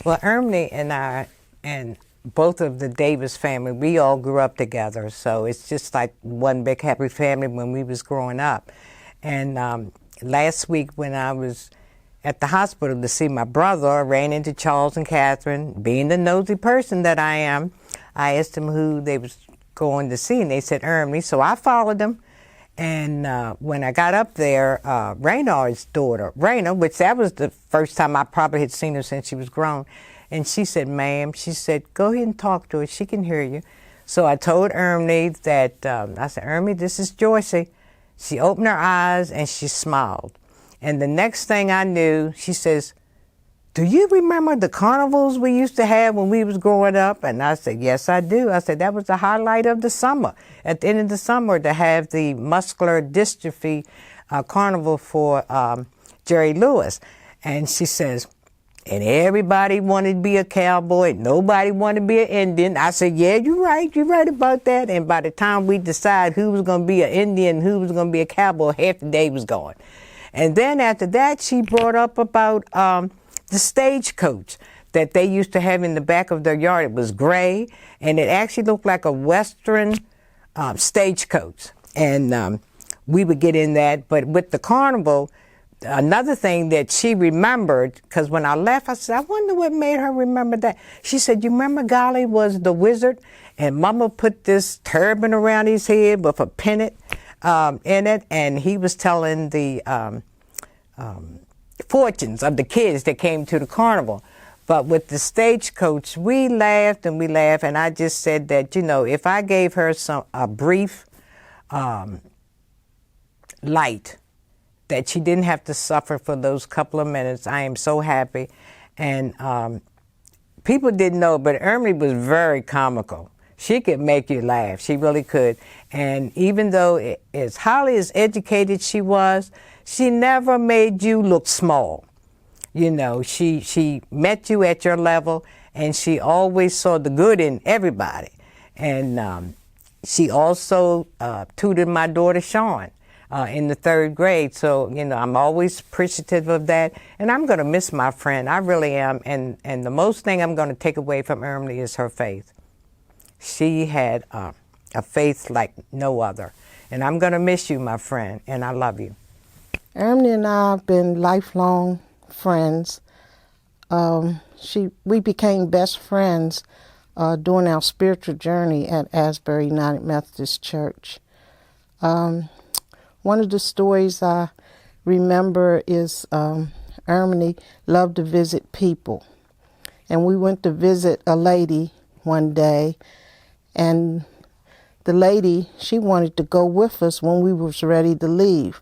Well, Ernie and I, and both of the Davis family, we all grew up together. So it's just like one big happy family when we was growing up. And last week when I was at the hospital to see my brother, I ran into Charles and Catherine. Being the nosy person that I am, I asked them who they was going to see, and they said Ernie. So I followed them. And when I got up there, Raynard's daughter, Rayna, which that was the first time I probably had seen her since she was grown, and she said, ma'am, she said, go ahead and talk to her. She can hear you. So I told Ernie that, I said, Ernie, this is Joycey. She opened her eyes and she smiled. And the next thing I knew, she says, do you remember the carnivals we used to have when we was growing up? And I said, yes, I do. I said, that was the highlight of the summer. At the end of the summer, to have the muscular dystrophy carnival for Jerry Lewis. And she says, and everybody wanted to be a cowboy. Nobody wanted to be an Indian. I said, yeah, you're right about that. And by the time we decide who was going to be an Indian, who was going to be a cowboy, half the day was gone. And then after that, she brought up about the stagecoach that they used to have in the back of their yard. It was gray, and it actually looked like a Western stagecoach. And we would get in that. But with the carnival, another thing that she remembered, because when I left, I said, I wonder what made her remember that. She said, you remember Golly was the wizard, and Mama put this turban around his head with a pennant in it, and he was telling the fortunes of the kids that came to the carnival. But with the stagecoach, we laughed, and I just said that, you know, if I gave her a brief light, that she didn't have to suffer for those couple of minutes, I am so happy. And people didn't know, but Ernie was very comical. She could make you laugh. She really could. And even though as highly as educated she was, she never made you look small. You know, she met you at your level, and she always saw the good in everybody. And she also tutored my daughter, Sean, in the 3rd grade. So, you know, I'm always appreciative of that. And I'm going to miss my friend. I really am. And the most thing I'm going to take away from Ernie is her faith. She had a faith like no other. And I'm going to miss you, my friend, and I love you. Ernie and I have been lifelong friends. We became best friends during our spiritual journey at Asbury United Methodist Church. One of the stories I remember is Ernie loved to visit people. And we went to visit a lady one day, and the lady, she wanted to go with us when we was ready to leave.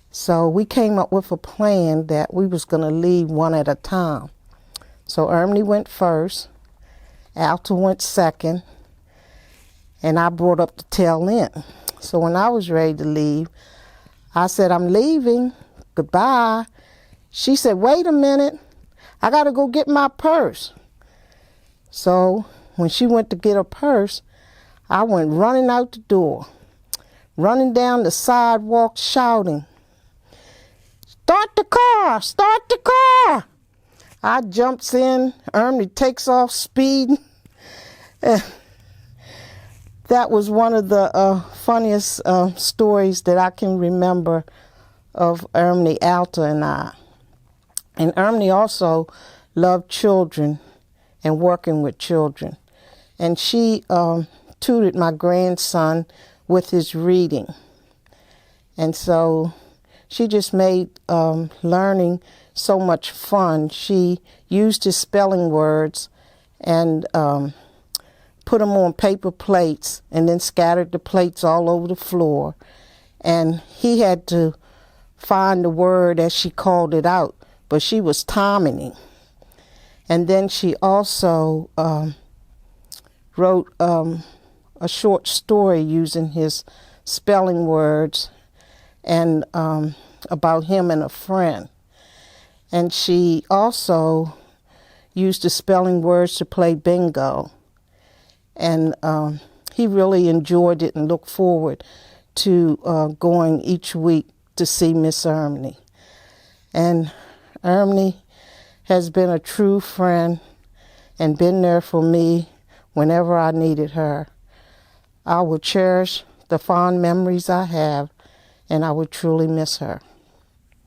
So we came up with a plan that we was going to leave one at a time. So Ernie went first, Alta went second, and I brought up the tail end. So when I was ready to leave, I said, I'm leaving, goodbye. She said, wait a minute, I got to go get my purse. So when she went to get her purse, I went running out the door, running down the sidewalk shouting, start the car, start the car. I jumps in, Ernie takes off speeding. That was one of the funniest stories that I can remember of Ernie, Alta, and I. And Ernie also loved children and working with children. And she tutored my grandson with his reading. And so she just made learning so much fun. She used his spelling words and put them on paper plates and then scattered the plates all over the floor. And he had to find the word as she called it out, but she was timing him. And then she also wrote a short story using his spelling words and about him and a friend. And she also used the spelling words to play bingo. And he really enjoyed it and looked forward to going each week to see Miss Ernie. And Ernie has been a true friend and been there for me whenever I needed her. I will cherish the fond memories I have, and I would truly miss her.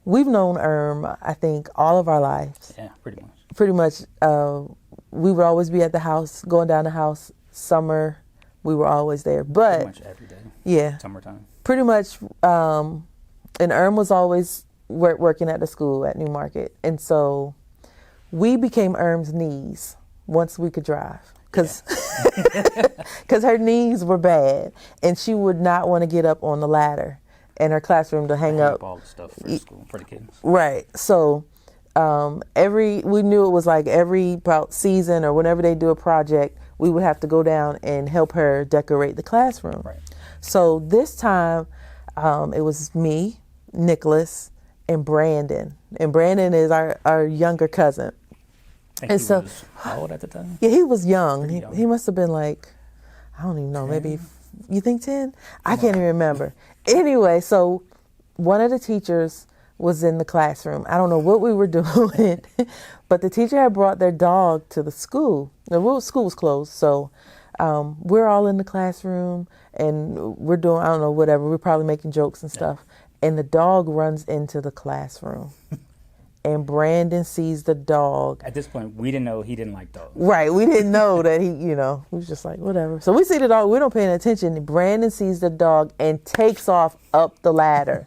We've known I think, all of our lives. Yeah, pretty much. Pretty much, we would always be at the house, going down the house. Summer, we were always there. But Pretty much every day. yeah, Summertime. pretty much. And was always working at the school at Newmarket, and so we became Erm's knees once we could drive, because her knees were bad, and she would not want to get up on the ladder in her classroom to hang up all the stuff for school, for the kids. Right. So we knew it was like every about season or whenever they do a project, we would have to go down and help her decorate the classroom. Right. So this time it was me, Nicholas, and Brandon. And Brandon is our younger cousin. I think And he so- was how old at the time? Yeah, he was young. Pretty He, young. he must have been like, I don't even know, maybe, you think 10? I can't even remember. Anyway, so one of the teachers was in the classroom. I don't know what we were doing, but the teacher had brought their dog to the school. The school was closed, so we're all in the classroom and we're doing, I don't know, whatever. We're probably making jokes and stuff. And the dog runs into the classroom. And Brandon sees the dog. At this point, we didn't know he didn't like dogs. Right, we didn't know that he, we was just like, whatever. So we see the dog, we don't pay any attention. Brandon sees the dog and takes off up the ladder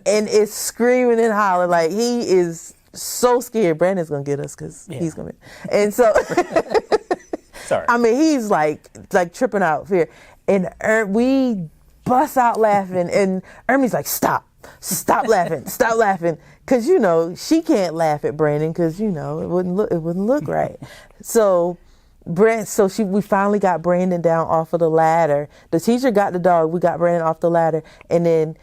and is screaming and hollering like he is so scared. Brandon's going to get us because he's going to. And so, Sorry. I mean, he's like tripping out fear. And we bust out laughing and Ermie's like, stop laughing. Cause she can't laugh at Brandon cause it wouldn't look right. So we finally got Brandon down off of the ladder. The teacher got the dog, we got Brandon off the ladder, and then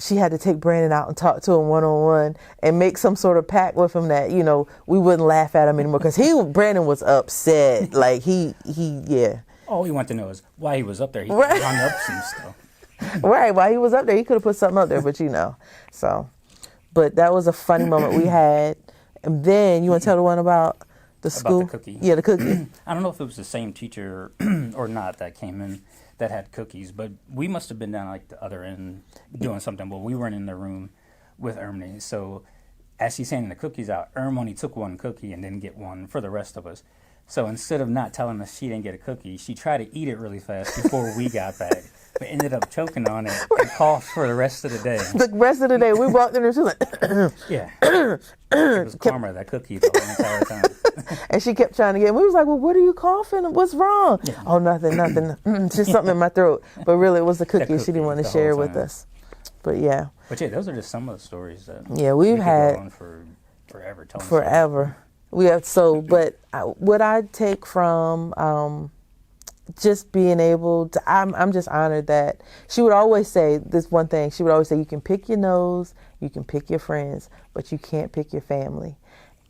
she had to take Brandon out and talk to him one-on-one and make some sort of pact with him that, we wouldn't laugh at him anymore. Cause Brandon was upset. Like yeah. All we want to know is why he was up there. He Right. hung up some stuff. Right, while he was up there, he could have put something up there, but so. But that was a funny moment we had. And then, you want to tell the one about the school? About the cookie. Yeah, the cookie. I don't know if it was the same teacher or not that came in that had cookies, but we must have been down like the other end doing something. Well, we weren't in the room with Ermine. So as she's handing the cookies out, only took one cookie and didn't get one for the rest of us. So instead of not telling us she didn't get a cookie, she tried to eat it really fast before we got back, but ended up choking on it and coughed for the rest of the day. The rest of the day, we walked in there, she was like, Yeah. It was karma, that cookie, the whole entire time. and she kept trying to get, and we was like, well, what are you coughing? What's wrong? Yeah. Oh, nothing. Just something in my throat. But really, it was the cookie. cookie She didn't want to the whole share with time. us. But yeah, But yeah, those are just some of the stories that Yeah, we we've could had- go on for forever telling forever. We have but what I take from just being able to, I'm just honored that she would always say this one thing. She would always say, you can pick your nose, you can pick your friends, but you can't pick your family.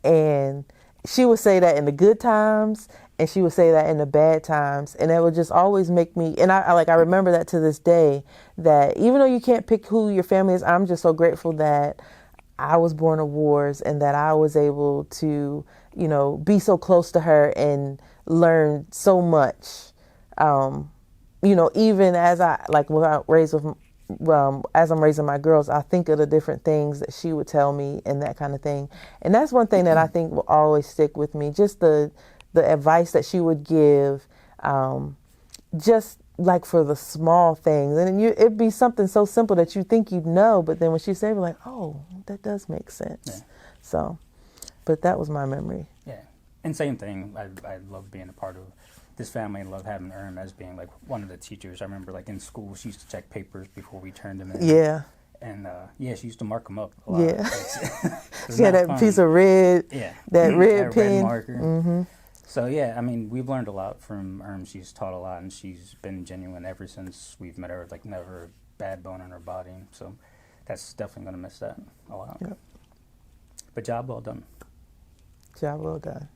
And she would say that in the good times, and she would say that in the bad times, and that would just always make me. And I remember that to this day. That even though you can't pick who your family is, I'm just so grateful that I was born of wars and that I was able to, be so close to her and learn so much. Even as when I raised with, as I'm raising my girls, I think of the different things that she would tell me and that kind of thing. And that's one thing that I think will always stick with me. Just the advice that she would give, just like for the small things. And it'd be something so simple that you think you'd know, but then when she said it, like, oh, that does make sense. Yeah. So, but that was my memory. Yeah. And same thing, I love being a part of this family and love having Erm as being like one of the teachers. I remember like in school, she used to check papers before we turned them in. Yeah. And she used to mark them up a lot. Yeah. It's She had not that fun. piece of red, Yeah. that red That pen. marker. Mm-hmm. So yeah, I mean, we've learned a lot from Erm. She's taught a lot, and she's been genuine ever since we've met her. Like never a bad bone in her body. So that's definitely gonna miss that a lot. Yep. But job well done. Job well done.